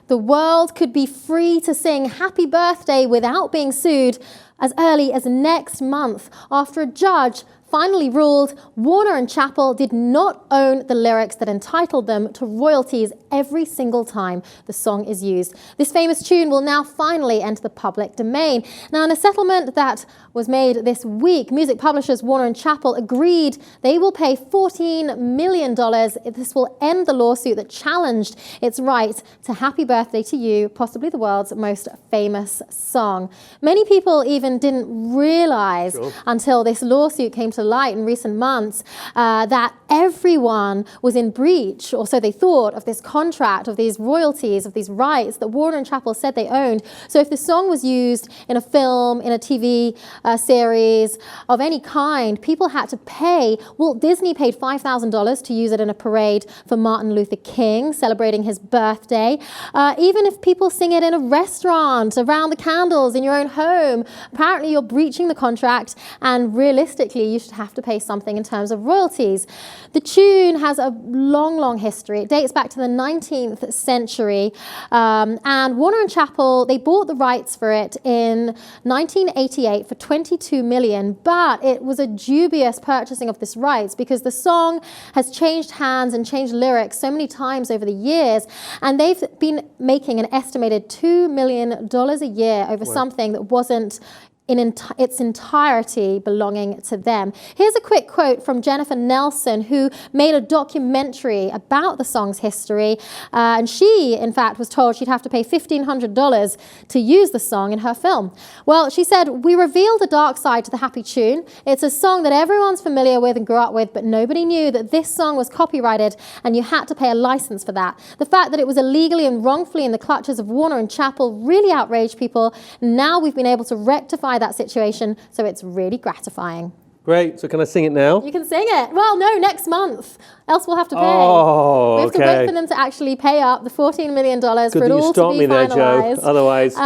the world could be free to sing Happy Birthday without being sued as early as next month after a judge finally ruled Warner and Chappell did not own the lyrics that entitled them to royalties every single time the song is used. This famous tune will now finally enter the public domain. Now, in a settlement that was made this week, music publishers Warner and Chappell agreed they will pay $14 million. This will end the lawsuit that challenged its right to Happy Birthday to You, possibly the world's most famous song. Many people even didn't realize until this lawsuit came to light in recent months that everyone was in breach, or so they thought, of this contract, of these royalties, of these rights that Warner and Chappell said they owned. So if the song was used in a film, in a TV series of any kind, people had to pay. Walt Disney paid $5,000 to use it in a parade for Martin Luther King, celebrating his birthday. Even if people sing it in a restaurant, around the candles, in your own home, apparently you're breaching the contract, and realistically you should have to pay something in terms of royalties. The tune has a long, long history. It dates back to the 19th century. And Warner and Chappell, they bought the rights for it in 1988 for $22 million, but it was a dubious purchasing of this rights because the song has changed hands and changed lyrics so many times over the years, and they've been making an estimated $2 million a year over something that wasn't in its entirety belonging to them. Here's a quick quote from Jennifer Nelson, who made a documentary about the song's history. And she, in fact, was told she'd have to pay $1,500 to use the song in her film. Well, she said, "We revealed a dark side to the happy tune. It's a song that everyone's familiar with and grew up with, but nobody knew that this song was copyrighted and you had to pay a license for that. The fact that it was illegally and wrongfully in the clutches of Warner and Chappell really outraged people. Now we've been able to rectify that situation, so it's really gratifying." Great. So can I sing it now? You can sing it. Well, no, next month. Else we'll have to pay. Oh, we have to wait for them to actually pay up the $14 million for it all to be there, finalized. Joe. Otherwise,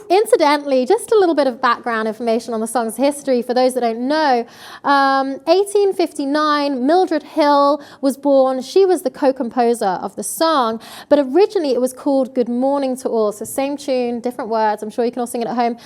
incidentally, just a little bit of background information on the song's history for those that don't know. 1859, Mildred Hill was born. She was the co-composer of the song, but originally it was called Good Morning to All. So same tune, different words. I'm sure you can all sing it at home.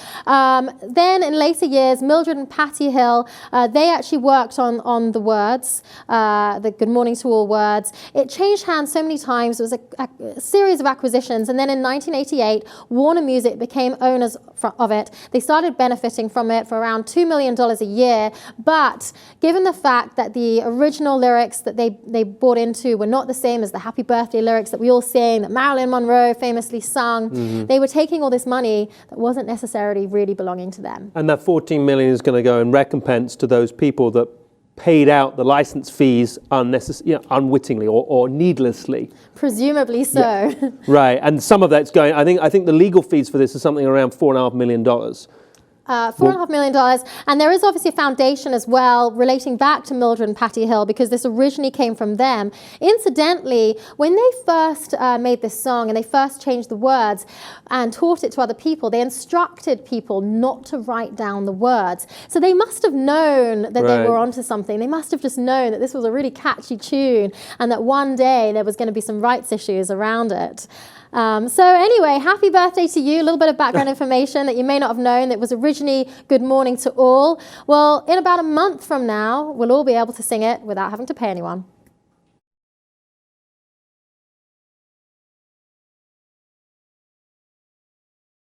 Then in later years, Mildred and Patty Hill, they actually worked on the words, the Good Morning to All words. It changed hands so many times. There was a series of acquisitions. And then in 1988, Warner Music became owners of it. They started benefiting from it for around $2 million a year. But given the fact that the original lyrics that they bought into were not the same as the Happy Birthday lyrics that we all sing, that Marilyn Monroe famously sung, they were taking all this money that wasn't necessarily really belonging to them. And that $14 million is going to go in recompense to those people that paid out the license fees unwittingly or needlessly. Presumably so. Yeah. Right, and some of that's going, I think the legal fees for this is something around $4.5 million. $4.5 million. And there is obviously a foundation as well relating back to Mildred and Patty Hill, because this originally came from them. Incidentally, when they first made this song and they first changed the words and taught it to other people, they instructed people not to write down the words. So they must have known that they were onto something. They must have just known that this was a really catchy tune and that one day there was going to be some rights issues around it. So anyway, happy birthday to you. A little bit of background information that you may not have known. That was originally Good Morning to All. Well, in about a month from now, we'll all be able to sing it without having to pay anyone.